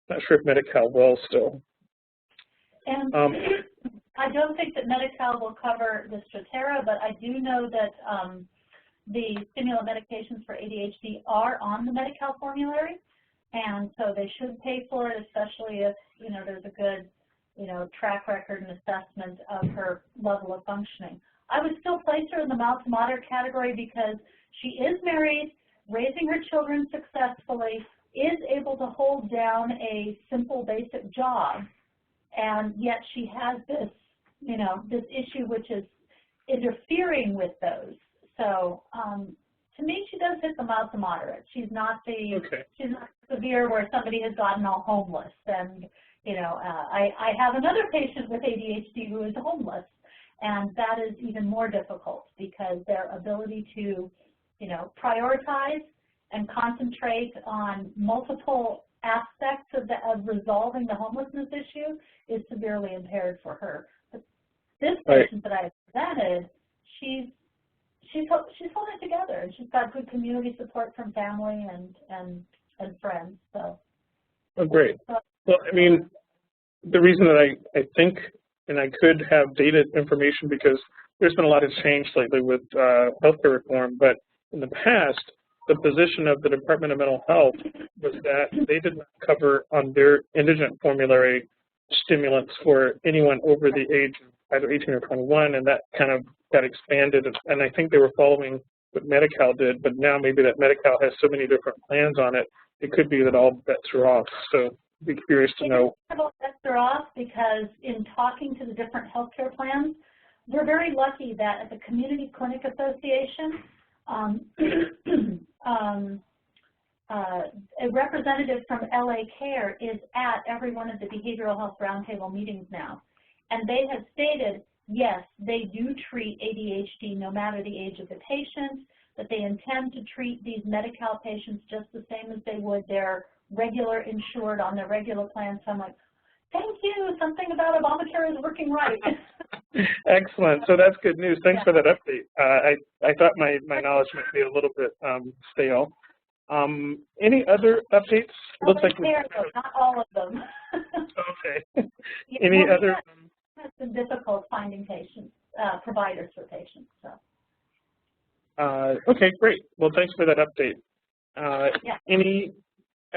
Not sure if Medi-Cal will still. And I don't think that Medi-Cal will cover the Strattera, but I do know that the stimulant medications for ADHD are on the Medi-Cal formulary, and so they should pay for it, especially if, you know, there's a good, you know, track record and assessment of her level of functioning. I would still place her in the mild to moderate category because she is married, raising her children successfully, is able to hold down a simple basic job, and yet she has this, you know, this issue which is interfering with those. So to me, she does hit the mild to moderate. She's not the she's not severe where somebody has gotten all homeless. And you know, I have another patient with ADHD who is homeless, and that is even more difficult because their ability to, you know, prioritize and concentrate on multiple aspects of resolving the homelessness issue is severely impaired for her. But this patient that I presented, she's holding it together, and she's got good community support from family and friends. So. Oh, great. Well, I mean, the reason that I think, and I could have data information because there's been a lot of change lately with healthcare reform, but in the past, the position of the Department of Mental Health was that they did not cover on their indigent formulary stimulants for anyone over the age of either 18 or 21, and that kind of got expanded, and I think they were following what Medi-Cal did, but now maybe that Medi-Cal has so many different plans on it, it could be that all bets are off. So I'd be curious to know. All bets are off because in talking to the different healthcare plans, we're very lucky that at the Community Clinic Association, a representative from LA Care is at every one of the behavioral health roundtable meetings now. And they have stated, yes, they do treat ADHD no matter the age of the patient, that they intend to treat these Medi-Cal patients just the same as they would their regular insured on their regular plan. So I'm like, thank you, something about Obamacare is working right. Excellent. So that's good news. Thanks for that update. I thought my knowledge might be a little bit stale. Any other updates? Looks like not all of them. Okay. Any other? It's been difficult finding patients, providers for patients. So. Okay, great. Well, thanks for that update.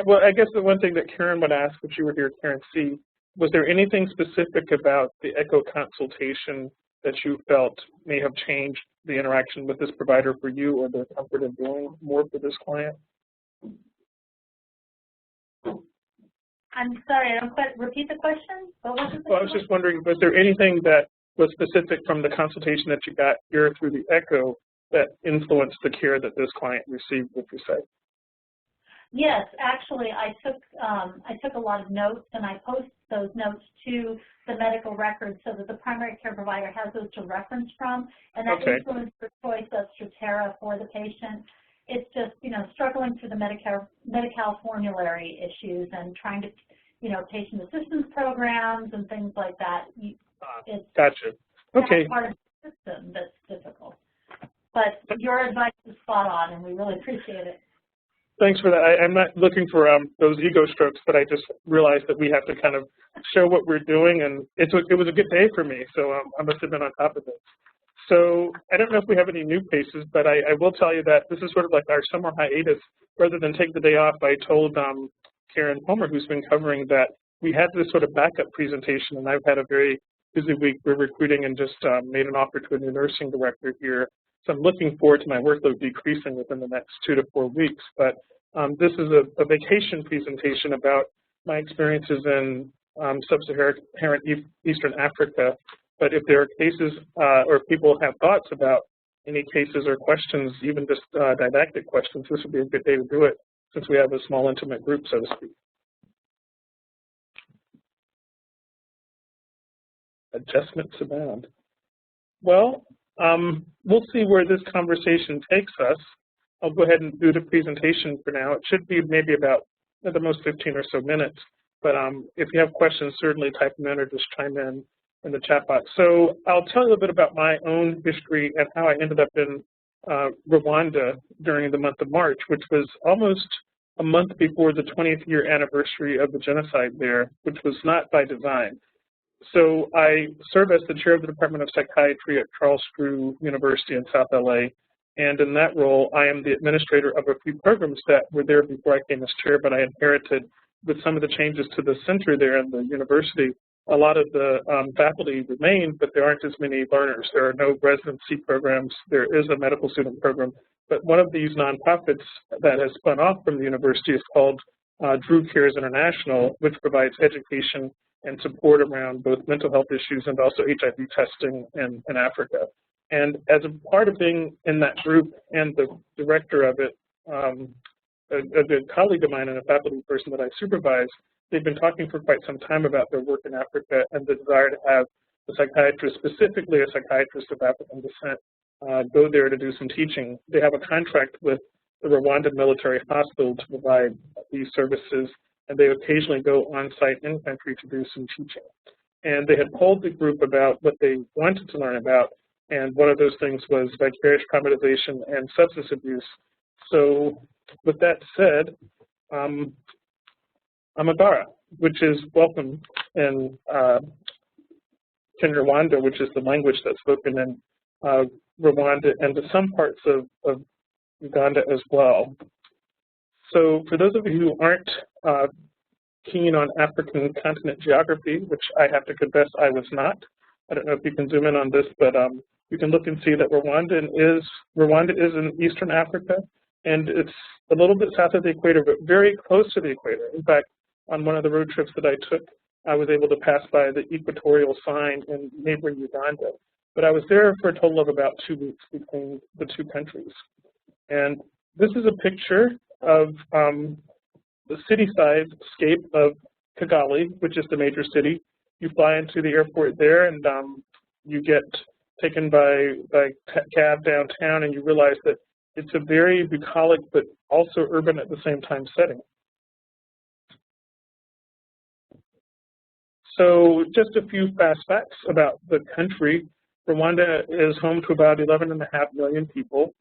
Well, I guess the one thing that Karen would ask, if you were here, Karen C., was there anything specific about the echo consultation that you felt may have changed the interaction with this provider for you or the comfort of doing more for this client? I'm sorry, I don't quite repeat the question. What was it? Well, I was just wondering, was there anything that was specific from the consultation that you got here through the echo that influenced the care that this client received, would you say? Yes, actually, I took a lot of notes, and I post those notes to the medical records so that the primary care provider has those to reference from, and that influenced the choice of Strattera for the patient. It's just, you know, struggling through the Medi-Cal formulary issues and trying to, you know, patient assistance programs and things like that. It's gotcha. Okay. Part of the system that's difficult. But your advice is spot on, and we really appreciate it. Thanks for that. I'm not looking for those ego strokes, but I just realized that we have to kind of show what we're doing, and it was a good day for me, so I must have been on top of it. So I don't know if we have any new cases, but I will tell you that this is sort of like our summer hiatus. Rather than take the day off, I told Karen Palmer, who's been covering, that we had this sort of backup presentation, and I've had a very busy week. We're recruiting and just made an offer to a new nursing director here. So I'm looking forward to my workload decreasing within the next 2 to 4 weeks. But this is a vacation presentation about my experiences in sub-Saharan Eastern Africa. But if there are cases or people have thoughts about any cases or questions, even just didactic questions, this would be a good day to do it since we have a small, intimate group, so to speak. Adjustments abound. Well, we'll see where this conversation takes us. I'll go ahead and do the presentation for now. It should be maybe about at the most 15 or so minutes. But if you have questions, certainly type them in or just chime in the chat box. So I'll tell you a bit about my own history and how I ended up in Rwanda during the month of March, which was almost a month before the 20th year anniversary of the genocide there, which was not by design. So I serve as the chair of the Department of Psychiatry at Charles Drew University in South LA. And in that role, I am the administrator of a few programs that were there before I came as chair, but I inherited with some of the changes to the center there in the university. A lot of the faculty remain, but there aren't as many learners. There are no residency programs. There is a medical student program. But one of these nonprofits that has spun off from the university is called Drew Cares International, which provides education and support around both mental health issues and also HIV testing in Africa. And as a part of being in that group and the director of it, a good colleague of mine and a faculty person that I supervise, they've been talking for quite some time about their work in Africa and the desire to have a psychiatrist, specifically a psychiatrist of African descent, go there to do some teaching. They have a contract with the Rwandan military hospital to provide these services, and they occasionally go on site in country to do some teaching. And they had polled the group about what they wanted to learn about, and one of those things was vicarious traumatization and substance abuse. So with that said, Amagara, which is welcome in Kinyarwanda, which is the language that's spoken in Rwanda and to some parts of Uganda as well. So for those of you who aren't keen on African continent geography, which I have to confess I was not, I don't know if you can zoom in on this, but you can look and see that Rwanda is in Eastern Africa, and it's a little bit south of the equator, but very close to the equator. In fact, on one of the road trips that I took, I was able to pass by the equatorial sign in neighboring Uganda. But I was there for a total of about 2 weeks between the two countries. And this is a picture of the city-side-scape of Kigali, which is the major city. You fly into the airport there, and you get taken by cab downtown, and you realize that it's a very bucolic but also urban at the same time setting. So just a few fast facts about the country. Rwanda is home to about 11.5 million people,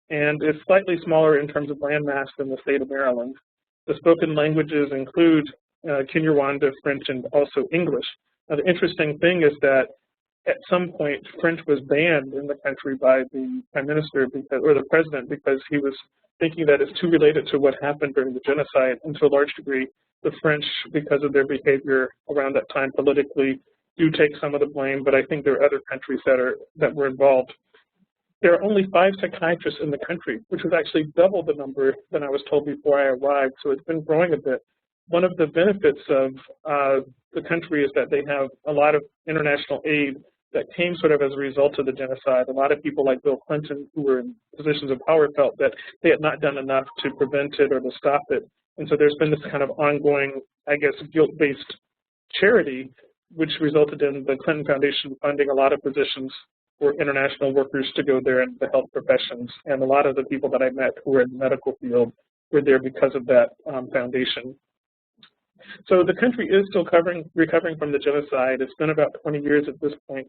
and is slightly smaller in terms of land mass than the state of Maryland. The spoken languages include Kinyarwanda, French, and also English. Now, the interesting thing is that at some point, French was banned in the country by the prime minister or the president because he was thinking that it's too related to what happened during the genocide. And to a large degree, the French, because of their behavior around that time politically, do take some of the blame. But I think there are other countries that were involved. There are only 5 psychiatrists in the country, which was actually double the number than I was told before I arrived. So it's been growing a bit. One of the benefits of the country is that they have a lot of international aid that came sort of as a result of the genocide. A lot of people like Bill Clinton, who were in positions of power, felt that they had not done enough to prevent it or to stop it. And so there's been this kind of ongoing, I guess, guilt-based charity, which resulted in the Clinton Foundation funding a lot of positions for international workers to go there in the health professions. And a lot of the people that I met who were in the medical field were there because of that foundation. So the country is still recovering from the genocide. It's been about 20 years at this point.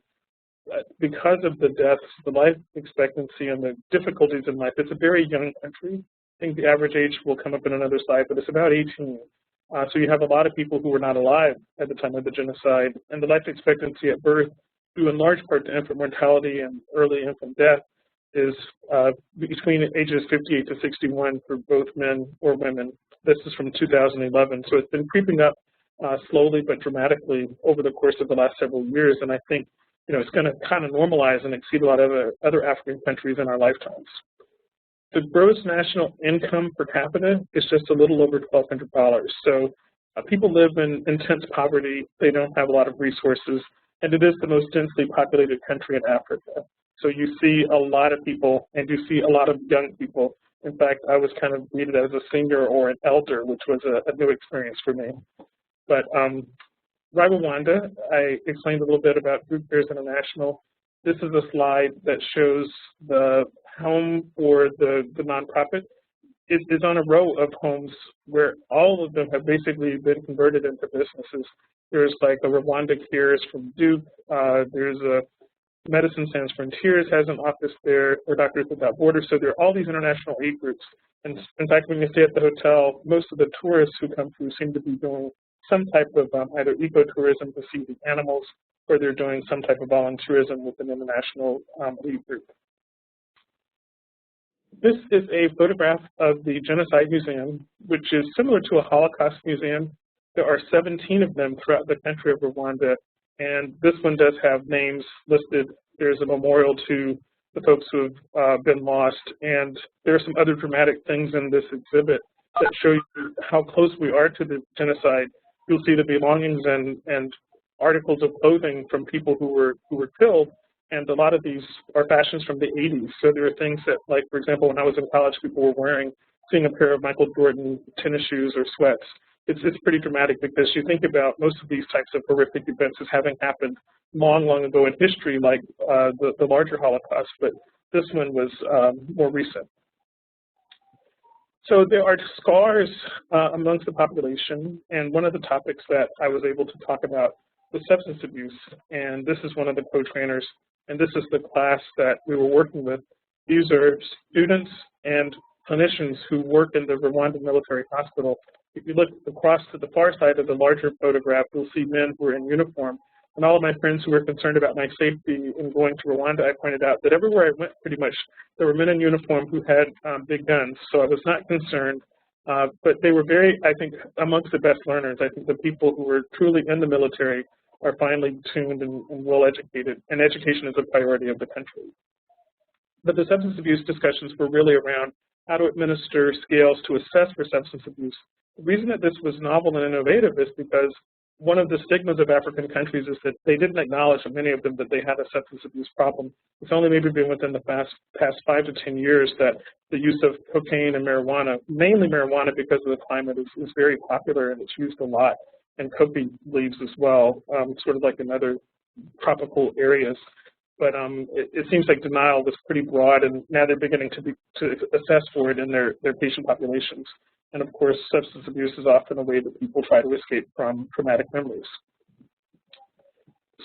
Because of the deaths, the life expectancy, and the difficulties in life, it's a very young country. I think the average age will come up in another slide, but it's about 18. So you have a lot of people who were not alive at the time of the genocide, and the life expectancy at birth, due in large part to infant mortality and early infant death, is between ages 58 to 61 for both men or women. This is from 2011, so it's been creeping up slowly but dramatically over the course of the last several years, and I think it's going to kind of normalize and exceed a lot of other African countries in our lifetimes. The gross national income per capita is just a little over $1,200. So people live in intense poverty. They don't have a lot of resources, and it is the most densely populated country in Africa. So you see a lot of people, and you see a lot of young people. In fact, I was kind of greeted as a senior or an elder, which was a new experience for me. But Rwanda, I explained a little bit about Drew Cares International. This is a slide that shows the home for the nonprofit. It is on a row of homes where all of them have basically been converted into businesses. There's like a Rwanda Cares from Duke. There's a Medicine Sans Frontiers has an office there, or Doctors Without Borders. So there are all these international aid groups. And in fact, when you stay at the hotel, most of the tourists who come through seem to be doing some type of either ecotourism to see the animals, or they're doing some type of volunteerism with an international aid group. This is a photograph of the Genocide Museum, which is similar to a Holocaust museum. There are 17 of them throughout the country of Rwanda, and this one does have names listed. There's a memorial to the folks who have been lost, and there are some other dramatic things in this exhibit that show you how close we are to the genocide. You'll see the belongings and articles of clothing from people who were killed, and a lot of these are fashions from the 80s. So there are things that, like, for example, when I was in college, people were wearing, seeing a pair of Michael Jordan tennis shoes or sweats. It's pretty dramatic because you think about most of these types of horrific events as having happened long, long ago in history, like the larger Holocaust, but this one was more recent. So there are scars amongst the population, and one of the topics that I was able to talk about was substance abuse, and this is one of the co-trainers, and this is the class that we were working with. These are students and clinicians who work in the Rwandan military hospital. If you look across to the far side of the larger photograph, you'll see men who are in uniform. And all of my friends who were concerned about my safety in going to Rwanda, I pointed out that everywhere I went, pretty much, there were men in uniform who had big guns. So I was not concerned, but they were very, I think, amongst the best learners. I think the people who were truly in the military are finely tuned and well-educated, and education is a priority of the country. But the substance abuse discussions were really around how to administer scales to assess for substance abuse. The reason that this was novel and innovative is because one of the stigmas of African countries is that they didn't acknowledge, many of them, that they had a substance abuse problem. It's only maybe been within the past 5 to 10 years that the use of cocaine and marijuana, mainly marijuana because of the climate, is very popular and it's used a lot, and coffee leaves as well, sort of like in other tropical areas. But it seems like denial was pretty broad, and now they're beginning to assess for it in their patient populations. And of course, substance abuse is often a way that people try to escape from traumatic memories.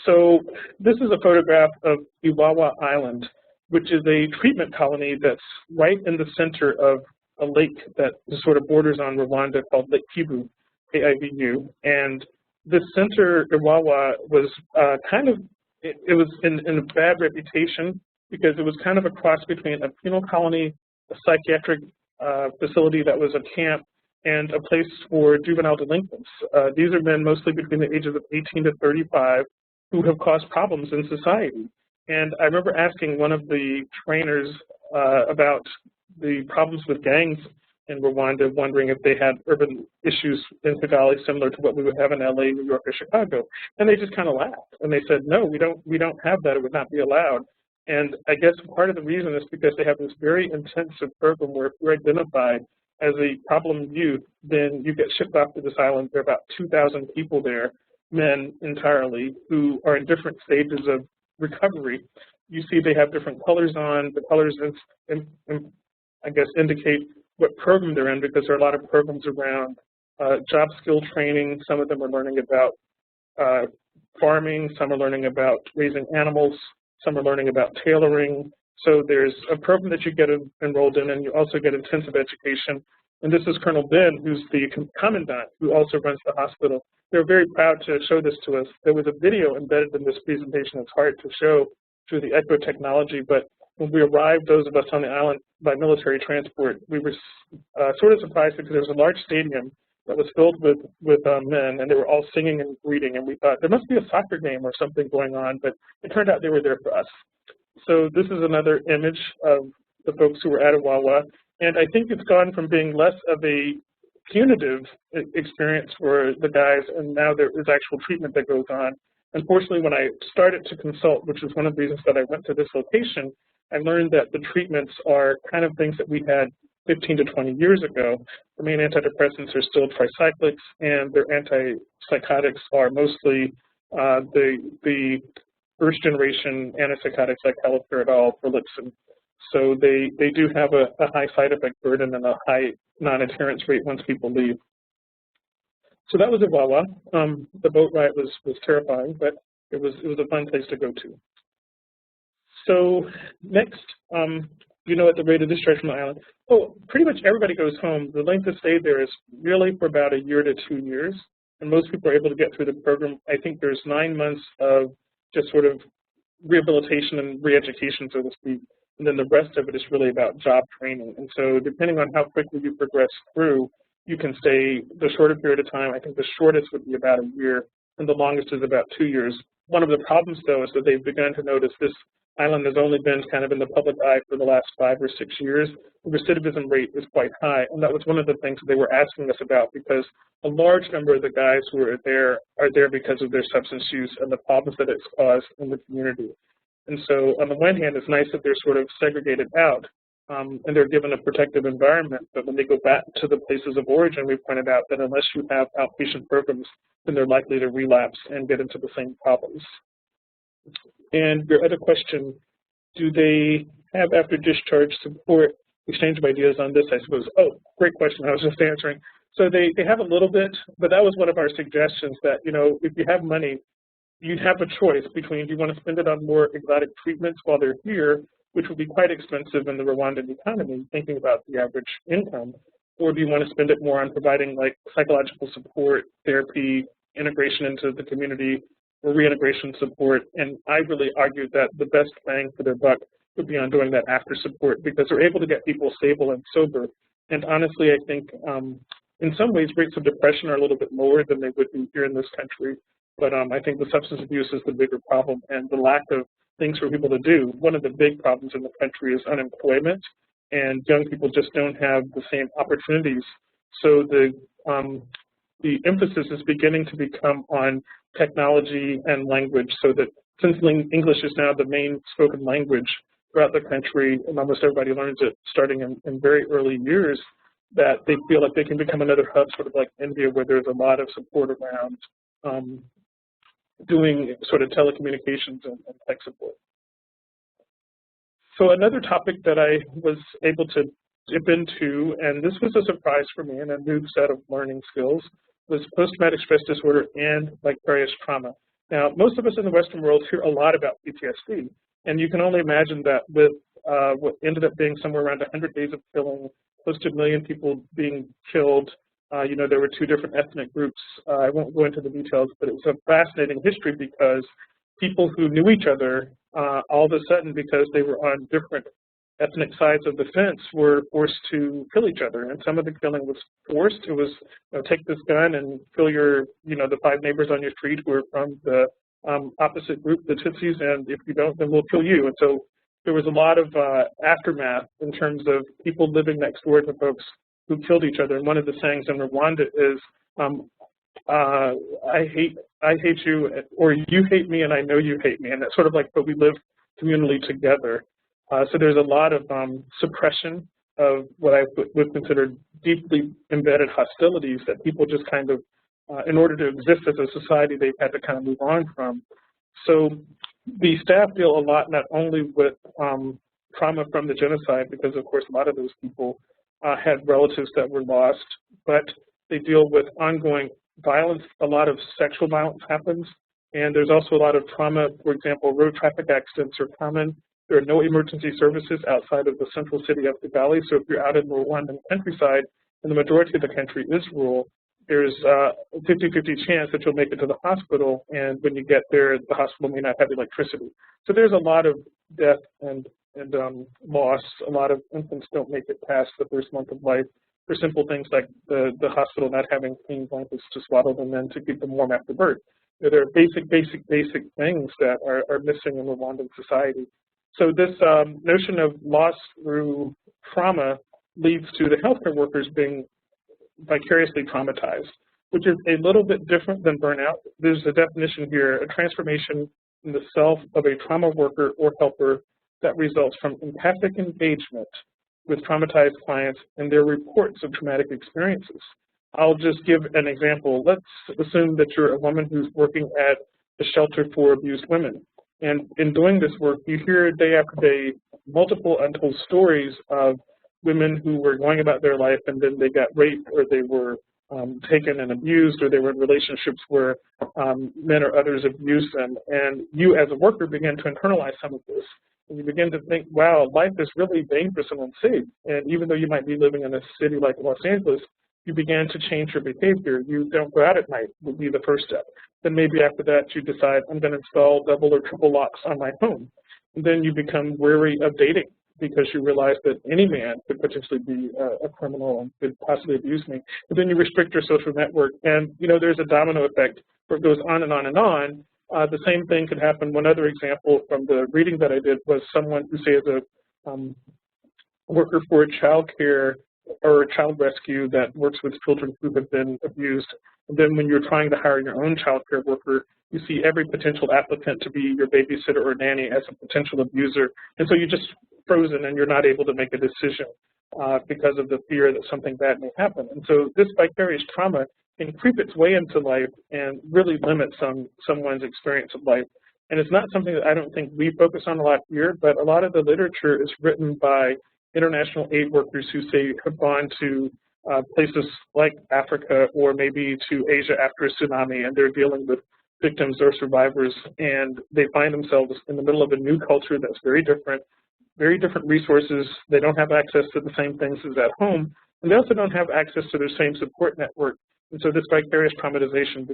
So this is a photograph of Iwawa Island, which is a treatment colony that's right in the center of a lake that sort of borders on Rwanda called Lake Kivu, K-I-V-U. And this center, Iwawa, was it was in a bad reputation because it was kind of a cross between a penal colony, a psychiatric facility that was a camp, and a place for juvenile delinquents. These are men mostly between the ages of 18 to 35 who have caused problems in society. And I remember asking one of the trainers about the problems with gangs in Rwanda, wondering if they had urban issues in Kigali similar to what we would have in LA, New York, or Chicago. And they just kind of laughed. And they said, no, we don't have that. It would not be allowed. And I guess part of the reason is because they have this very intensive program where if you're identified as a problem youth, then you get shipped off to this island. There are about 2,000 people there, men entirely, who are in different stages of recovery. You see they have different colors on. The colors, I guess, indicate what program they're in, because there are a lot of programs around job skill training. Some of them are learning about farming. Some are learning about raising animals. Some are learning about tailoring. So there's a program that you get enrolled in, and you also get intensive education. And this is Colonel Ben, who's the commandant, who also runs the hospital. They're very proud to show this to us. There was a video embedded in this presentation. It's hard to show through the echo technology, but when we arrived, those of us on the island by military transport, we were sort of surprised because there was a large stadium that was filled with men, and they were all singing and greeting, and we thought there must be a soccer game or something going on, but it turned out they were there for us. So this is another image of the folks who were at Iwawa, and I think it's gone from being less of a punitive experience for the guys, and now there is actual treatment that goes on. Unfortunately, when I started to consult, which is one of the reasons that I went to this location, I learned that the treatments are kind of things that we had 15 to 20 years ago. The main antidepressants are still tricyclics, and their antipsychotics are mostly the first generation antipsychotics like haloperidol, Prolixin. So they do have a high side effect burden and a high non-adherence rate once people leave. So that was Iwawa. The boat ride was terrifying, but it was a fun place to go to. So next, you know, at the rate of discharge from the island, oh, pretty much everybody goes home. The length of stay there is really for about 1 year to 2 years, and most people are able to get through the program. I think there's 9 months of just sort of rehabilitation and re-education, so to speak, and then the rest of it is really about job training. And so depending on how quickly you progress through, you can stay the shorter period of time. I think the shortest would be about 1 year, and the longest is about 2 years. One of the problems, though, is that they've begun to notice this island has only been kind of in the public eye for the last 5 or 6 years. The recidivism rate is quite high, and that was one of the things that they were asking us about, because a large number of the guys who are there because of their substance use and the problems that it's caused in the community. And so on the one hand, it's nice that they're sort of segregated out, and they're given a protective environment, but when they go back to the places of origin, we pointed out that unless you have outpatient programs, then they're likely to relapse and get into the same problems. And your other question, do they have after discharge support, exchange of ideas on this, I suppose? Oh, great question, I was just answering. So they have a little bit, but that was one of our suggestions that, you know, if you have money, you'd have a choice between, do you want to spend it on more exotic treatments while they're here, which would be quite expensive in the Rwandan economy, thinking about the average income, or do you want to spend it more on providing like psychological support, therapy, integration into the community, or reintegration support? And I really argued that the best bang for their buck would be on doing that after support, because they're able to get people stable and sober. And honestly, I think in some ways rates of depression are a little bit lower than they would be here in this country. But I think the substance abuse is the bigger problem, and the lack of things for people to do. One of the big problems in the country is unemployment, and young people just don't have the same opportunities. So the emphasis is beginning to become on technology and language, so that since English is now the main spoken language throughout the country, and almost everybody learns it starting in very early years, that they feel like they can become another hub, sort of like India, where there's a lot of support around doing sort of telecommunications and tech support. So another topic that I was able to dip into, and this was a surprise for me and a new set of learning skills, was post-traumatic stress disorder and vicarious trauma. Now, most of us in the Western world hear a lot about PTSD, and you can only imagine that with what ended up being somewhere around 100 days of killing, close to 1 million people being killed. You know, there were 2 different ethnic groups. I won't go into the details, but it was a fascinating history, because people who knew each other, all of a sudden, because they were on different ethnic sides of the fence, were forced to kill each other. And some of the killing was forced. It was, you know, take this gun and kill your, you know, the 5 neighbors on your street who are from the opposite group, the Tutsis, and if you don't, then we'll kill you. And so there was a lot of aftermath in terms of people living next door to folks who killed each other. And one of the sayings in Rwanda is, I hate you, or you hate me and I know you hate me. And that's sort of like, but we live communally together. So there's a lot of suppression of what I would consider deeply embedded hostilities that people just kind of, in order to exist as a society, they've had to kind of move on from. So the staff deal a lot not only with trauma from the genocide, because of course a lot of those people had relatives that were lost, but they deal with ongoing violence. A lot of sexual violence happens, and there's also a lot of trauma. For example, road traffic accidents are common. There are no emergency services outside of the central city of Kigali, so if you're out in the Rwandan countryside, and the majority of the country is rural, there's a 50-50 chance that you'll make it to the hospital, and when you get there, the hospital may not have electricity. So there's a lot of death and loss. A lot of infants don't make it past the first month of life for simple things like the hospital not having clean blankets to swaddle them in to keep them warm after birth. There are basic things that are missing in Rwandan society. So this notion of loss through trauma leads to the healthcare workers being vicariously traumatized, which is a little bit different than burnout. There's a definition here, a transformation in the self of a trauma worker or helper that results from empathic engagement with traumatized clients and their reports of traumatic experiences. I'll just give an example. Let's assume that you're a woman who's working at a shelter for abused women. And in doing this work, you hear day after day multiple untold stories of women who were going about their life and then they got raped, or they were taken and abused, or they were in relationships where men or others abused them. And you as a worker begin to internalize some of this. and you begin to think, wow, life is really dangerous and unsafe. And even though you might be living in a city like Los Angeles, you begin to change your behavior. You don't go out at night would be the first step. Then maybe after that you decide, I'm going to install double or triple locks on my home. And then you become wary of dating because you realize that any man could potentially be a criminal and could possibly abuse me. But then you restrict your social network, and there's a domino effect where it goes on and on and on. The same thing could happen. One other example from the reading that I did was someone who, say, is a worker for child care or child rescue that works with children who have been abused. And then when you're trying to hire your own child care worker, you see every potential applicant to be your babysitter or nanny as a potential abuser. And so you're just frozen and you're not able to make a decision because of the fear that something bad may happen. And so this vicarious trauma can creep its way into life and really limit someone's experience of life. And it's not something that I don't think we focus on a lot here, but a lot of the literature is written by international aid workers who, say, have gone to places like Africa or maybe to Asia after a tsunami, and they're dealing with victims or survivors, and they find themselves in the middle of a new culture that's very different resources. They don't have access to the same things as at home, and they also don't have access to their same support network. And so this vicarious traumatization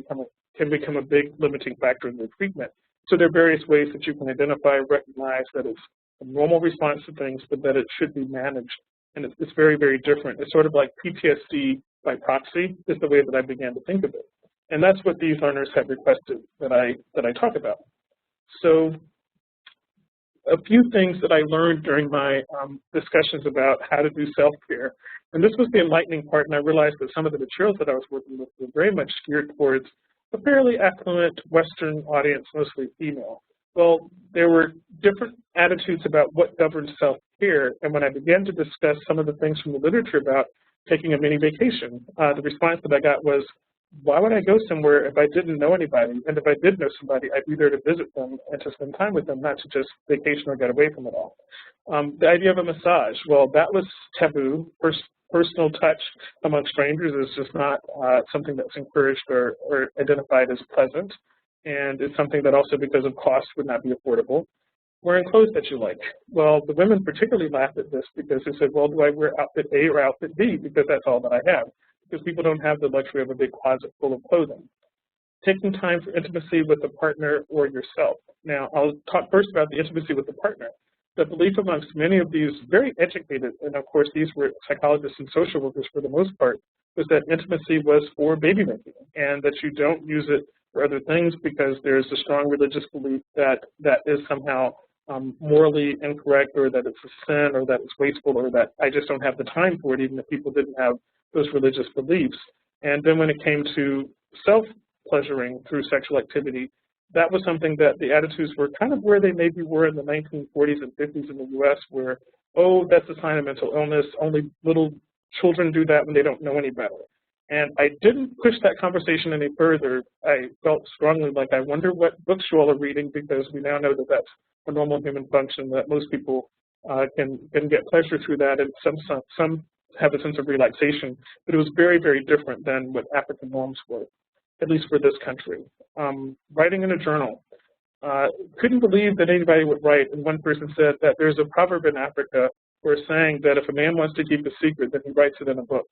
can become a big limiting factor in their treatment. So there are various ways that you can identify, recognize that it's a normal response to things, but that it should be managed. And it's very, very different. It's sort of like PTSD by proxy is the way that I began to think of it. And that's what these learners have requested that I talk about. So a few things that I learned during my discussions about how to do self-care. And this was the enlightening part, and I realized that some of the materials that I was working with were very much geared towards a fairly affluent Western audience, mostly female. Well, there were different attitudes about what governs self-care, and when I began to discuss some of the things from the literature about taking a mini vacation, the response that I got was, why would I go somewhere if I didn't know anybody? And if I did know somebody, I'd be there to visit them and to spend time with them, not to just vacation or get away from it all. The idea of a massage, well, that was taboo. Personal touch among strangers is just not something that's encouraged or identified as pleasant. And it's something that also, because of cost, would not be affordable. Wearing clothes that you like. Well, the women particularly laughed at this because they said, well, do I wear outfit A or outfit B? Because that's all that I have. Because people don't have the luxury of a big closet full of clothing. Taking time for intimacy with a partner or yourself. Now, I'll talk first about the intimacy with the partner. The belief amongst many of these very educated, and of course these were psychologists and social workers for the most part, was that intimacy was for baby making, and that you don't use it for other things because there's a strong religious belief that that is somehow morally incorrect, or that it's a sin, or that it's wasteful, or that I just don't have the time for it, even if people didn't have those religious beliefs. And then when it came to self-pleasuring through sexual activity, that was something that the attitudes were kind of where they maybe were in the 1940s and 50s in the U.S., where, oh, that's a sign of mental illness. Only little children do that when they don't know any better. And I didn't push that conversation any further. I felt strongly like, I wonder what books you all are reading, because we now know that that's a normal human function, that most people can get pleasure through that, and some have a sense of relaxation. But it was very, very different than what African norms were, at least for this country. Writing in a journal. Couldn't believe that anybody would write, and one person said that there's a proverb in Africa where it's saying that if a man wants to keep a secret, then he writes it in a book.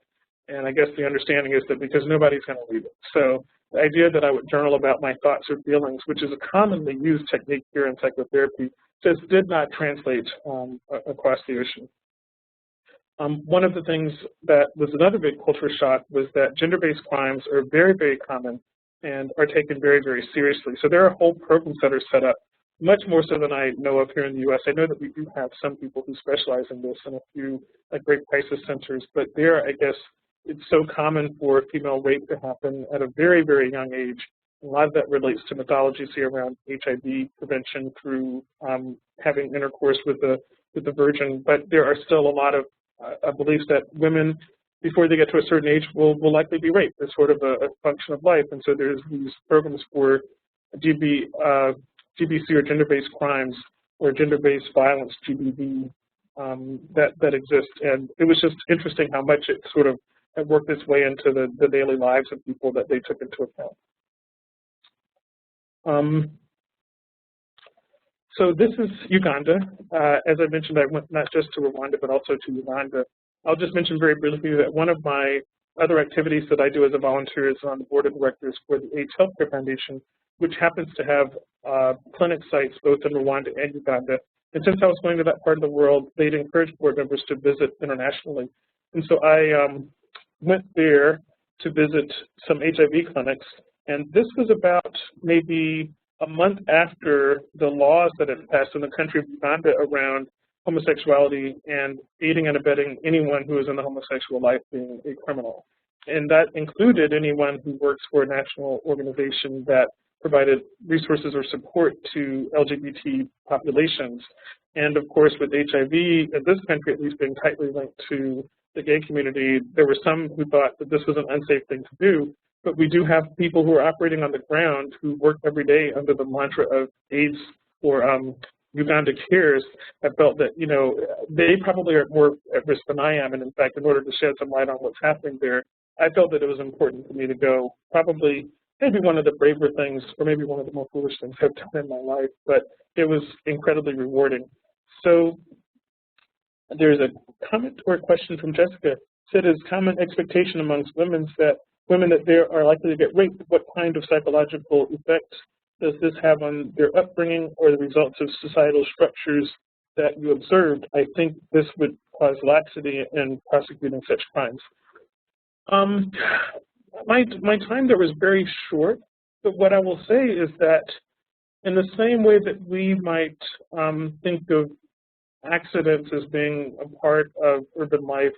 And I guess the understanding is that because nobody's going to read it. So the idea that I would journal about my thoughts or feelings, which is a commonly used technique here in psychotherapy, just did not translate across the ocean. One of the things that was another big culture shock was that gender-based crimes are very, very common and are taken very, very seriously. So there are whole programs that are set up, much more so than I know of here in the U.S. I know that we do have some people who specialize in this and a few great crisis centers, but there, I guess, it's so common for female rape to happen at a very, very young age. A lot of that relates to mythologies here around HIV prevention through having intercourse with the virgin, but there are still a lot of beliefs that women, before they get to a certain age, will likely be raped. It's sort of a function of life, and so there's these programs for GBC or gender-based crimes or gender-based violence, GBV, that exist. And it was just interesting how much it sort of had worked its way into the daily lives of people that they took into account. So this is Uganda. As I mentioned, I went not just to Rwanda, but also to Uganda. I'll just mention very briefly that one of my other activities that I do as a volunteer is on the board of directors for the AIDS Healthcare Foundation, which happens to have clinic sites both in Rwanda and Uganda. And since I was going to that part of the world, they'd encourage board members to visit internationally. And so I went there to visit some HIV clinics. And this was about maybe a month after the laws that had passed in the country of Uganda around homosexuality and aiding and abetting anyone who is in the homosexual life being a criminal. And that included anyone who works for a national organization that provided resources or support to LGBT populations. And of course, with HIV in this country at least being tightly linked to the gay community, there were some who thought that this was an unsafe thing to do. But we do have people who are operating on the ground who work every day under the mantra of AIDS or Uganda Cares. I felt that, you know, they probably are more at risk than I am. And in fact, in order to shed some light on what's happening there, I felt that it was important for me to go. Probably maybe one of the braver things, or maybe one of the more foolish things I've done in my life, but it was incredibly rewarding. So there's a comment or a question from Jessica. Said is common expectation amongst women that they are likely to get raped. What kind of psychological effects does this have on their upbringing or the results of societal structures that you observed? I think this would cause laxity in prosecuting such crimes. My time there was very short, but what I will say is that in the same way that we might think of accidents as being a part of urban life,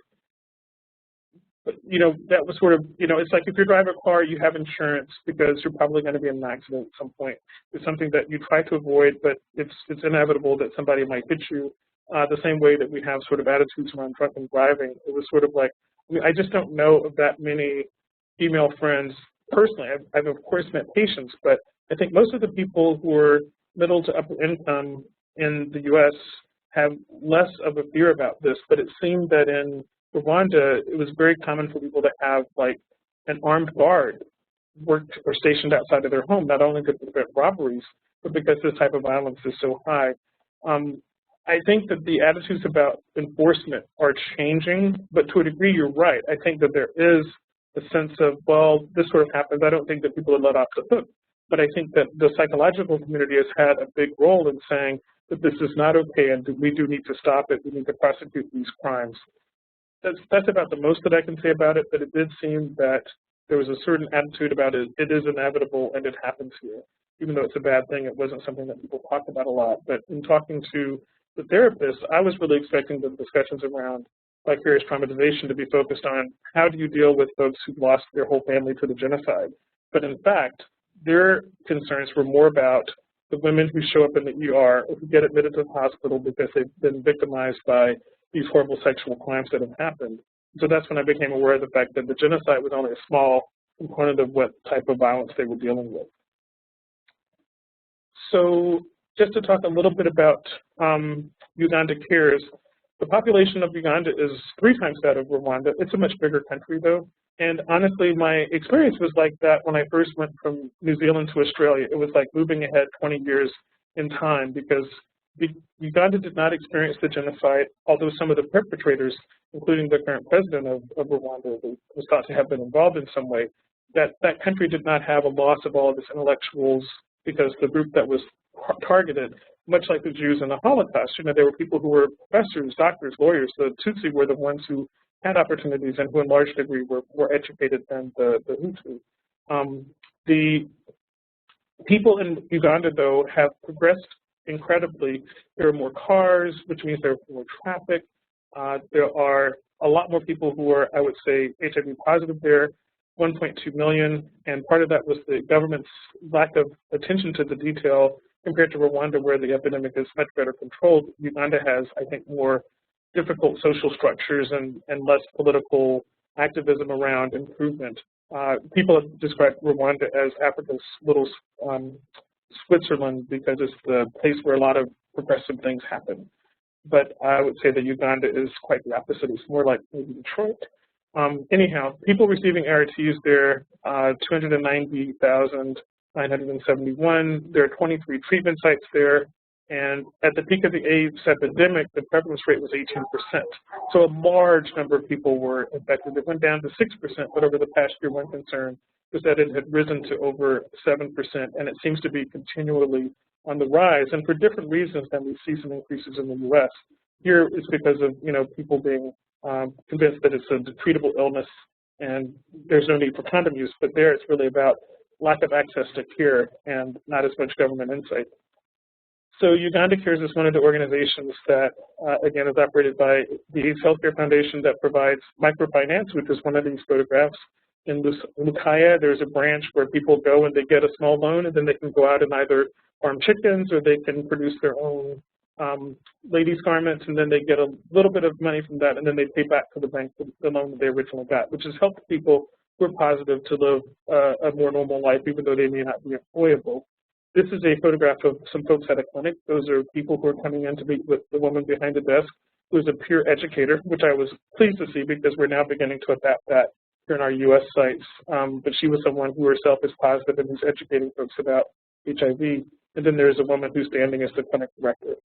but, you know, that was sort of, you know, it's like if you drive a car, you have insurance because you're probably going to be in an accident at some point. It's something that you try to avoid, but it's inevitable that somebody might hit you. The same way that we have sort of attitudes around drunken driving. It was sort of like, I mean, I just don't know of that many female friends personally. I've of course met patients, but I think most of the people who are middle to upper income in the U.S. have less of a fear about this. But it seemed that in Rwanda, it was very common for people to have like an armed guard worked or stationed outside of their home, not only to prevent robberies, but because this type of violence is so high. I think that the attitudes about enforcement are changing, but to a degree, you're right. I think that there is a sense of, well, this sort of happens. I don't think that people are let off the hook, but I think that the psychological community has had a big role in saying that this is not okay and we do need to stop it. We need to prosecute these crimes. That's about the most that I can say about it, but it did seem that there was a certain attitude about it. It is inevitable and it happens here. Even though it's a bad thing, it wasn't something that people talked about a lot. But in talking to the therapist, I was really expecting the discussions around vicarious traumatization to be focused on how do you deal with folks who've lost their whole family to the genocide. But in fact, their concerns were more about the women who show up in the ER or who get admitted to the hospital because they've been victimized by these horrible sexual crimes that have happened. So that's when I became aware of the fact that the genocide was only a small component of what type of violence they were dealing with. So just to talk a little bit about Uganda Cares, the population of Uganda is 3 times that of Rwanda. It's a much bigger country though. And honestly, my experience was like that when I first went from New Zealand to Australia. It was like moving ahead 20 years in time because Uganda did not experience the genocide, although some of the perpetrators, including the current president of Rwanda, who was thought to have been involved in some way, that country did not have a loss of all of its intellectuals because the group that was targeted, much like the Jews in the Holocaust, you know, there were people who were professors, doctors, lawyers. The Tutsi were the ones who had opportunities and who in large degree were more educated than the Hutu. The people in Uganda, though, have progressed incredibly. There are more cars, which means there are more traffic. There are a lot more people who are, I would say, HIV positive there, 1.2 million, and part of that was the government's lack of attention to the detail compared to Rwanda, where the epidemic is much better controlled. Uganda has, I think, more difficult social structures and less political activism around improvement. People have described Rwanda as Africa's little Switzerland because it's the place where a lot of progressive things happen. But I would say that Uganda is quite the opposite. It's more like maybe Detroit. Anyhow, people receiving ARTs there, 290,971. There are 23 treatment sites there. And at the peak of the AIDS epidemic, the prevalence rate was 18%. So a large number of people were infected. It went down to 6%, but over the past year, one concern was that it had risen to over 7%, and it seems to be continually on the rise. And for different reasons than we see some increases in the U.S. Here it's because of, people being convinced that it's a treatable illness and there's no need for condom use, but there it's really about lack of access to care and not as much government insight. So Uganda Cares is one of the organizations that, again, is operated by the AIDS Healthcare Foundation that provides microfinance, which is one of these photographs. In Lukaya, there's a branch where people go and they get a small loan, and then they can go out and either farm chickens or they can produce their own ladies' garments, and then they get a little bit of money from that, and then they pay back to the bank the loan that they originally got, which has helped people who are positive to live a more normal life, even though they may not be employable. This is a photograph of some folks at a clinic. Those are people who are coming in to meet with the woman behind the desk, who's a peer educator, which I was pleased to see because we're now beginning to adapt that here in our U.S. sites. But she was someone who herself is positive and who's educating folks about HIV. And then there's a woman who's standing as the clinic director.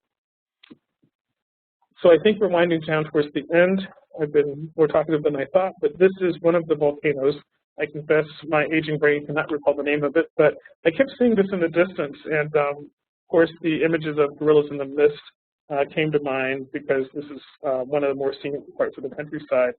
So I think we're winding down towards the end. I've been more talkative than I thought, but this is one of the volcanoes. I confess my aging brain cannot recall the name of it, but I kept seeing this in the distance, and of course the images of gorillas in the mist came to mind because this is one of the more scenic parts of the countryside.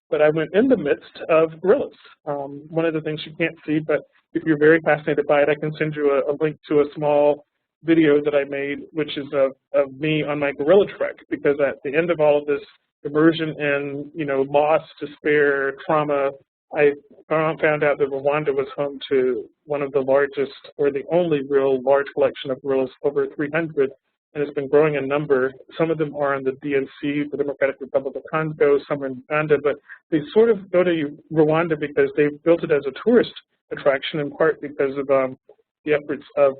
But I went in the midst of gorillas. One of the things you can't see, but if you're very fascinated by it, I can send you a link to a small video that I made, which is of me on my gorilla trek, because at the end of all of this immersion in, loss, despair, trauma, I found out that Rwanda was home to one of the largest, or the only real large collection of gorillas, over 300, and it's been growing in number. Some of them are in the DNC, the Democratic Republic of Congo, some are in Uganda, but they sort of go to Rwanda because they've built it as a tourist attraction, in part because of the efforts of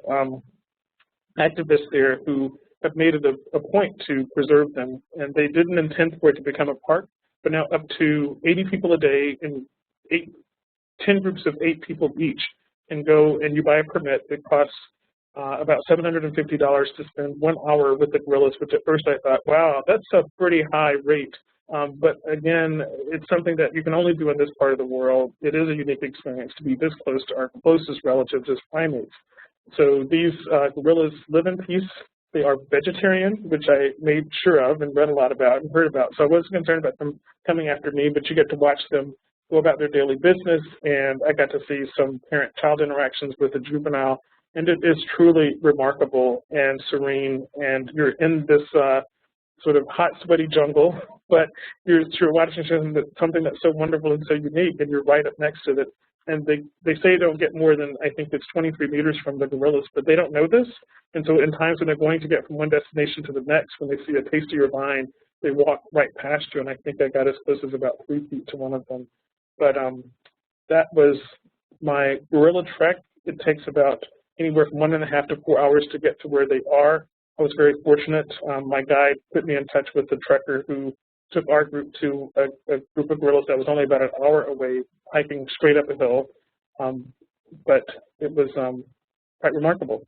activists there who have made it a point to preserve them. And they didn't intend for it to become a park, but now up to 80 people a day in 10 groups of 8 people each can go, and you buy a permit. It costs about $750 to spend 1 hour with the gorillas, which at first I thought, wow, that's a pretty high rate. But again, it's something that you can only do in this part of the world. It is a unique experience to be this close to our closest relatives as primates. So these gorillas live in peace. They are vegetarian, which I made sure of and read a lot about and heard about. So I wasn't concerned about them coming after me, but you get to watch them go about their daily business, and I got to see some parent-child interactions with a juvenile, and it is truly remarkable and serene, and you're in this sort of hot, sweaty jungle, but you're watching something that's so wonderful and so unique, and you're right up next to it. And they say they don't get more than, I think it's 23 meters from the gorillas, but they don't know this. And so in times when they're going to get from one destination to the next, when they see a taste of your vine, they walk right past you. And I think I got as close as about 3 feet to one of them. But that was my gorilla trek. It takes about anywhere from 1.5 to 4 hours to get to where they are. I was very fortunate. My guide put me in touch with the trekker who took our group to a group of gorillas that was only about an hour away, hiking straight up a hill, but it was quite remarkable.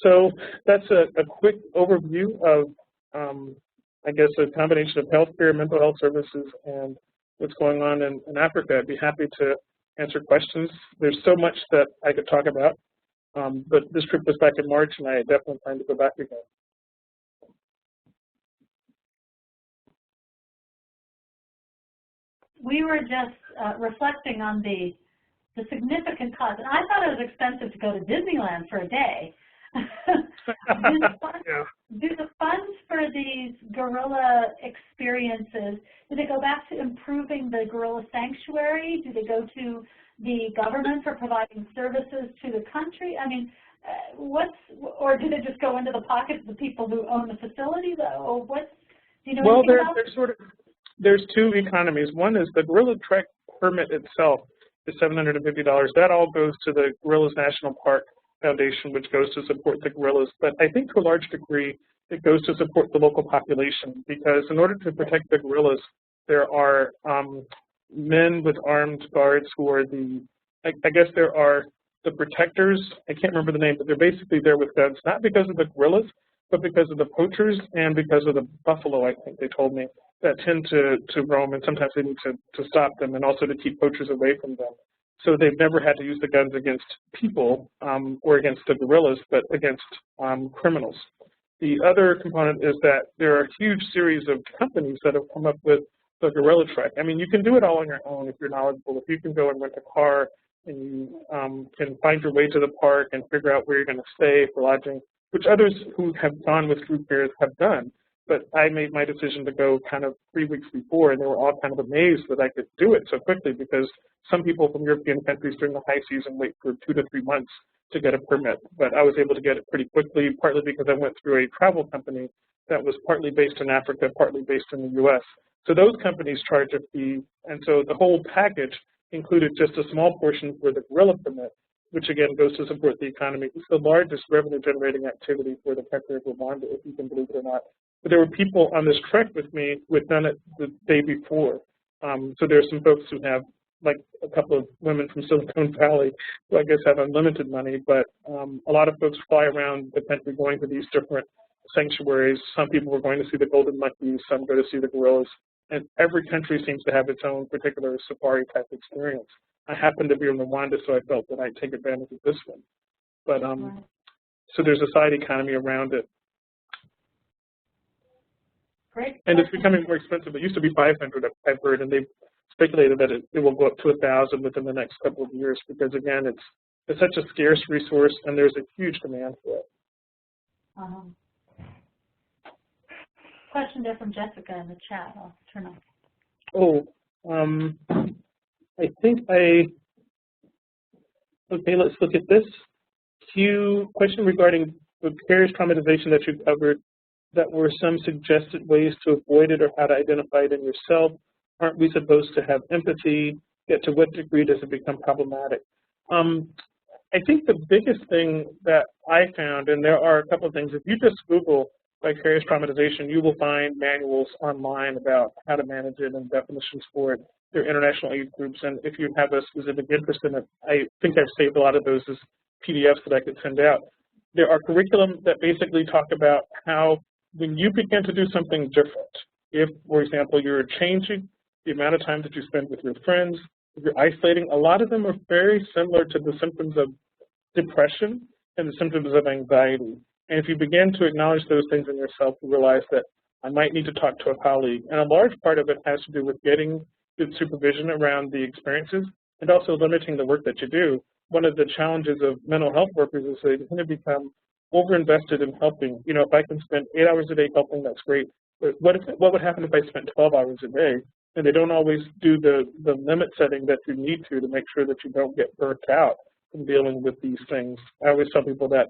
So that's a quick overview of, I guess, a combination of healthcare, mental health services, and what's going on in Africa. I'd be happy to answer questions. There's so much that I could talk about, but this trip was back in March, and I definitely plan to go back again. We were just reflecting on the significant cost. And I thought it was expensive to go to Disneyland for a day. Do the funds for these gorilla experiences, do they go back to improving the gorilla sanctuary? Do they go to the government for providing services to the country? I mean, or do they just go into the pockets of the people who own the facility? Or do you know anything about it? There's two economies. One is the gorilla trek permit itself is $750. That all goes to the Gorillas National Park Foundation, which goes to support the gorillas. But I think to a large degree, it goes to support the local population, because in order to protect the gorillas, there are men with armed guards who are I guess there are the protectors, I can't remember the name, but they're basically there with guns, not because of the guerrillas, but because of the poachers and because of the buffalo, I think they told me, that tend to roam, and sometimes they need to stop them and also to keep poachers away from them. So they've never had to use the guns against people or against the guerrillas, but against criminals. The other component is that there are a huge series of companies that have come up with the guerrilla trek. I mean, you can do it all on your own if you're knowledgeable. If you can go and rent a car and you can find your way to the park and figure out where you're going to stay for lodging, which others who have gone with group pairs have done. But I made my decision to go kind of 3 weeks before, and they were all kind of amazed that I could do it so quickly, because some people from European countries during the high season wait for 2 to 3 months to get a permit. But I was able to get it pretty quickly, partly because I went through a travel company that was partly based in Africa, partly based in the US. So those companies charge a fee, and so the whole package included just a small portion for the guerrilla permit, which again goes to support the economy. It's the largest revenue-generating activity for the country of Rwanda, if you can believe it or not. But there were people on this trek with me who had done it the day before. So there are some folks who have, like a couple of women from Silicon Valley, who I guess have unlimited money, but a lot of folks fly around the country going to these different sanctuaries. Some people were going to see the golden monkeys, some go to see the gorillas, and every country seems to have its own particular safari-type experience. I happened to be in Rwanda, so I felt that I'd take advantage of this one. But so there's a side economy around it. Great. And it's becoming more expensive. It used to be $500, I've heard, and they've speculated that it will go up to $1,000 within the next couple of years, because again, it's such a scarce resource, and there's a huge demand for it. Question there from Jessica in the chat. I'll turn off. Oh, I think okay, let's look at this. Question regarding vicarious traumatization that you covered, that were some suggested ways to avoid it or how to identify it in yourself. Aren't we supposed to have empathy? Yet to what degree does it become problematic? I think the biggest thing that I found, and there are a couple of things, if you just Google vicarious traumatization, you will find manuals online about how to manage it and definitions for it. There are international aid groups, and if you have a specific interest in it, I think I've saved a lot of those as PDFs that I could send out. There are curriculum that basically talk about how when you begin to do something different, if, for example, you're changing the amount of time that you spend with your friends, if you're isolating, a lot of them are very similar to the symptoms of depression and the symptoms of anxiety. And if you begin to acknowledge those things in yourself, you realize that I might need to talk to a colleague. And a large part of it has to do with getting good supervision around the experiences and also limiting the work that you do. One of the challenges of mental health workers is they tend to become over-invested in helping. You know, if I can spend 8 hours a day helping, that's great. But what would happen if I spent 12 hours a day? And they don't always do the limit setting that you need to make sure that you don't get burnt out from dealing with these things. I always tell people that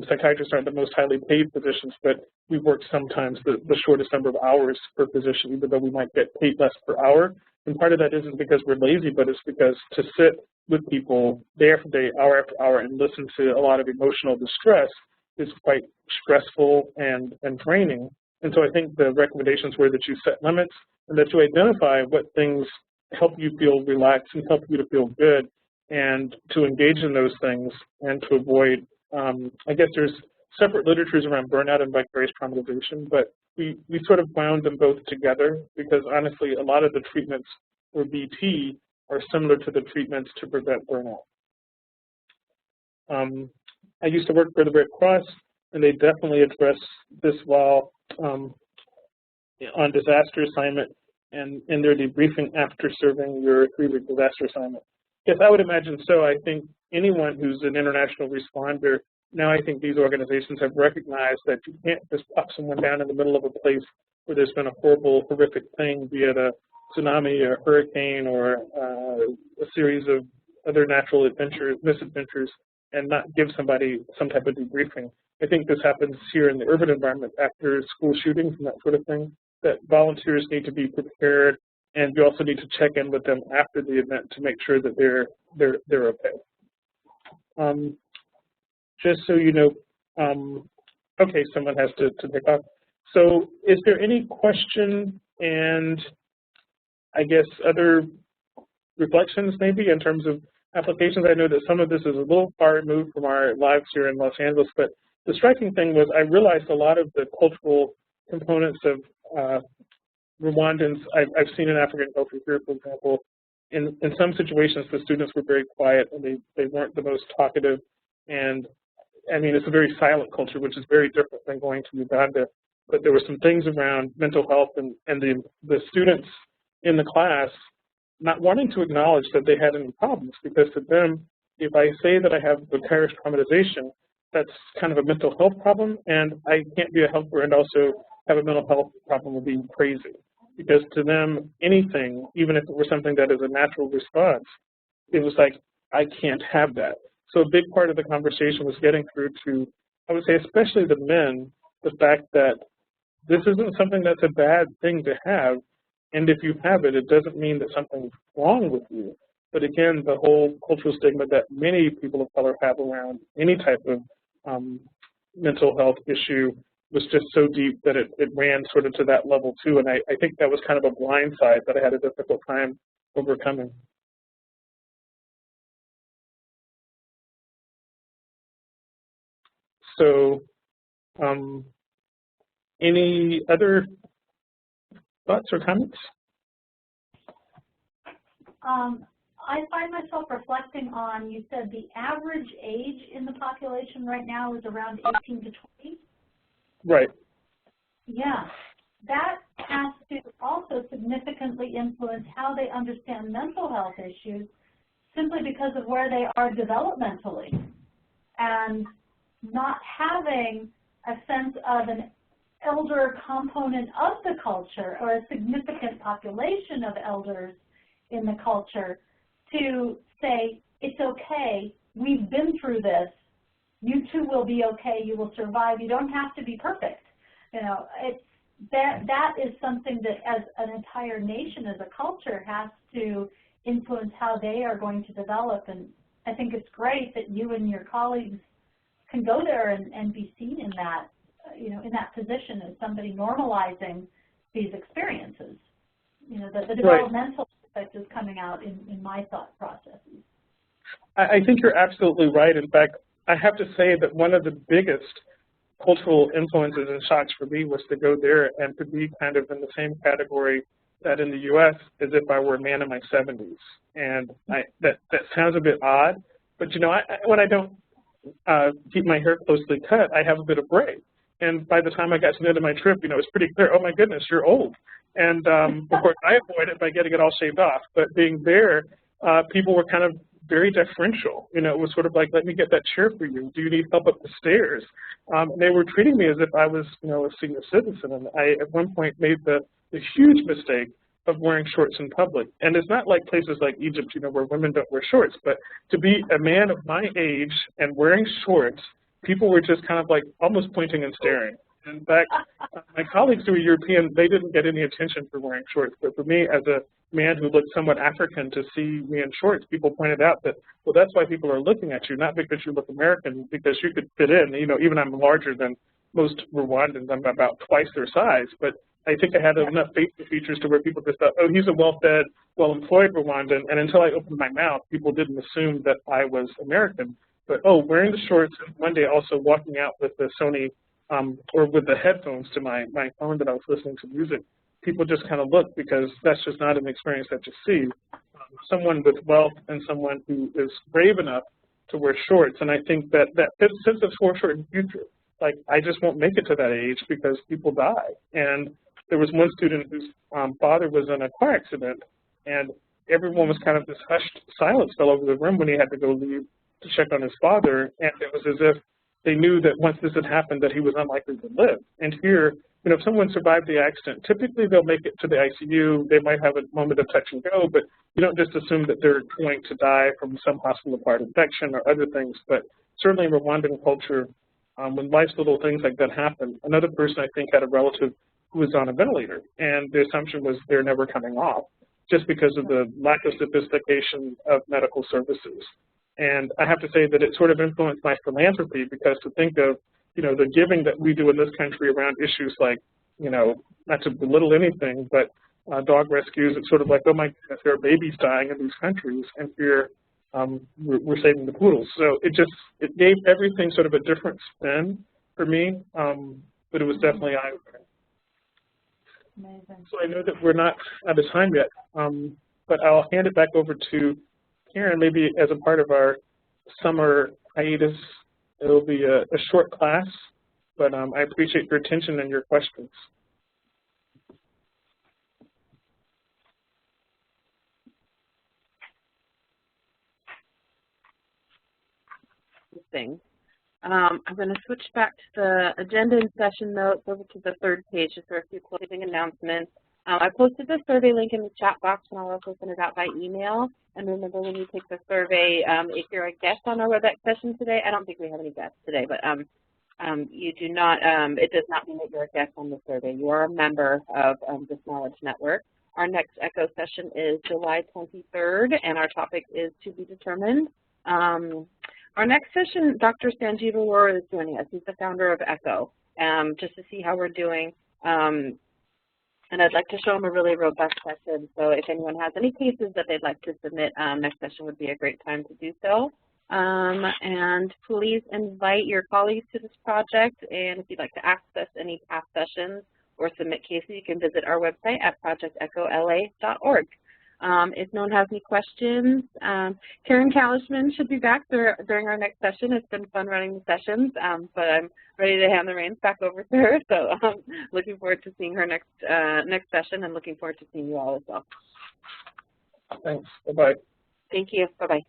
psychiatrists aren't the most highly paid physicians, but we work sometimes the shortest number of hours per physician, even though we might get paid less per hour. And part of that isn't because we're lazy, but it's because to sit with people day after day, hour after hour, and listen to a lot of emotional distress is quite stressful and draining. And so I think the recommendations were that you set limits and that you identify what things help you feel relaxed and help you to feel good, and to engage in those things and to avoid, I guess there's separate literatures around burnout and vicarious traumatization, but we sort of wound them both together because honestly, a lot of the treatments for BT are similar to the treatments to prevent burnout. I used to work for the Red Cross, and they definitely address this while on disaster assignment and in their debriefing after serving your 3-week disaster assignment. Yes, I would imagine so. I think anyone who's an international responder, now I think these organizations have recognized that you can't just pop someone down in the middle of a place where there's been a horrible, horrific thing, be it a tsunami or a hurricane or a series of other natural misadventures, and not give somebody some type of debriefing. I think this happens here in the urban environment after school shootings and that sort of thing, that volunteers need to be prepared, and you also need to check in with them after the event to make sure that they're okay. Just so you know, okay, someone has to pick up. So is there any question and I guess other reflections maybe in terms of, applications. I know that some of this is a little far removed from our lives here in Los Angeles, but the striking thing was I realized a lot of the cultural components of Rwandans I've seen in African culture here, for example. In some situations, the students were very quiet and they weren't the most talkative. And I mean, it's a very silent culture, which is very different than going to Uganda. But there were some things around mental health and the students in the class not wanting to acknowledge that they had any problems, because to them, if I say that I have vicarious traumatization, that's kind of a mental health problem, and I can't be a helper and also have a mental health problem of being crazy. Because to them, anything, even if it were something that is a natural response, it was like, I can't have that. So a big part of the conversation was getting through to, I would say, especially the men, the fact that this isn't something that's a bad thing to have, and if you have it, it doesn't mean that something's wrong with you. But again, the whole cultural stigma that many people of color have around any type of mental health issue was just so deep that it ran sort of to that level too. And I think that was kind of a blind side that I had a difficult time overcoming. So any other thoughts or comments? I find myself reflecting on, you said the average age in the population right now is around 18 to 20? Right. Yeah. That has to also significantly influence how they understand mental health issues simply because of where they are developmentally. And not having a sense of an elder component of the culture or a significant population of elders in the culture to say, it's okay, we've been through this, you too will be okay, you will survive, you don't have to be perfect. You know, that is something that as an entire nation, as a culture, has to influence how they are going to develop. And I think it's great that you and your colleagues can go there and be seen in that, you know, in that position as somebody normalizing these experiences. You know, the developmental aspect is coming out in my thought processes. I think you're absolutely right. In fact, I have to say that one of the biggest cultural influences and shocks for me was to go there and to be kind of in the same category that in the U.S. as if I were a man in my 70s. And that sounds a bit odd, but you know, when I don't keep my hair closely cut, I have a bit of gray. And by the time I got to the end of my trip, you know, it's pretty clear, oh my goodness, you're old. And of course, I avoid it by getting it all shaved off. But being there, people were kind of very deferential. You know, it was sort of like, let me get that chair for you. Do you need help up the stairs? They were treating me as if I was, you know, a senior citizen. And I, at one point, made the huge mistake of wearing shorts in public. And it's not like places like Egypt, you know, where women don't wear shorts. But to be a man of my age and wearing shorts, people were just kind of like almost pointing and staring. In fact, my colleagues who were European, they didn't get any attention for wearing shorts. But for me, as a man who looked somewhat African, to see me in shorts, people pointed out that, well, that's why people are looking at you, not because you look American, because you could fit in. You know, even I'm larger than most Rwandans. I'm about twice their size. But I think I had enough facial features to where people just thought, oh, he's a well-fed, well-employed Rwandan. And until I opened my mouth, people didn't assume that I was American. But, oh, wearing the shorts, and one day also walking out with the Sony or with the headphones to my phone that I was listening to music, people just kind of look, because that's just not an experience that you see. Someone with wealth and someone who is brave enough to wear shorts. And I think that sense of foreshore in the future, like, I just won't make it to that age because people die. And there was one student whose father was in a car accident, and everyone was kind of, this hushed silence fell over the room when he had to go leave to check on his father, and it was as if they knew that once this had happened that he was unlikely to live. And here, you know, if someone survived the accident, typically they'll make it to the ICU, they might have a moment of touch and go, but you don't just assume that they're going to die from some hospital-acquired infection or other things. But certainly in Rwandan culture, when life's little things like that happen, another person I think had a relative who was on a ventilator, and the assumption was they're never coming off, just because of the lack of sophistication of medical services. And I have to say that it sort of influenced my philanthropy, because to think of, you know, the giving that we do in this country around issues like, you know, not to belittle anything, but dog rescues, it's sort of like, oh my goodness, there are babies dying in these countries. And here, we're saving the poodles. So it gave everything sort of a different spin for me, but it was definitely eye-opening. Amazing. So I know that we're not out of time yet, but I'll hand it back over to Karen, maybe as a part of our summer hiatus. It'll be a short class, but I appreciate your attention and your questions. Thing. I'm going to switch back to the agenda and session notes over to the third page just for a few closing announcements. I posted the survey link in the chat box, and I'll also send it out by email. And remember, when you take the survey, if you're a guest on our WebEx session today, I don't think we have any guests today, but you do not, it does not mean that you're a guest on the survey. You are a member of this knowledge network. Our next ECHO session is July 23rd, and our topic is to be determined. Our next session, Dr. Sanjeev Arora is joining us. He's the founder of ECHO, just to see how we're doing. And I'd like to show him a really robust session. So if anyone has any cases that they'd like to submit, next session would be a great time to do so. And please invite your colleagues to this project. And if you'd like to access any past sessions or submit cases, you can visit our website at projectechola.org. If no one has any questions, Karen Kalishman should be back during our next session. It's been fun running the sessions, but I'm ready to hand the reins back over to her. So looking forward to seeing her next session, and looking forward to seeing you all as well. Thanks. Bye-bye. Thank you. Bye-bye.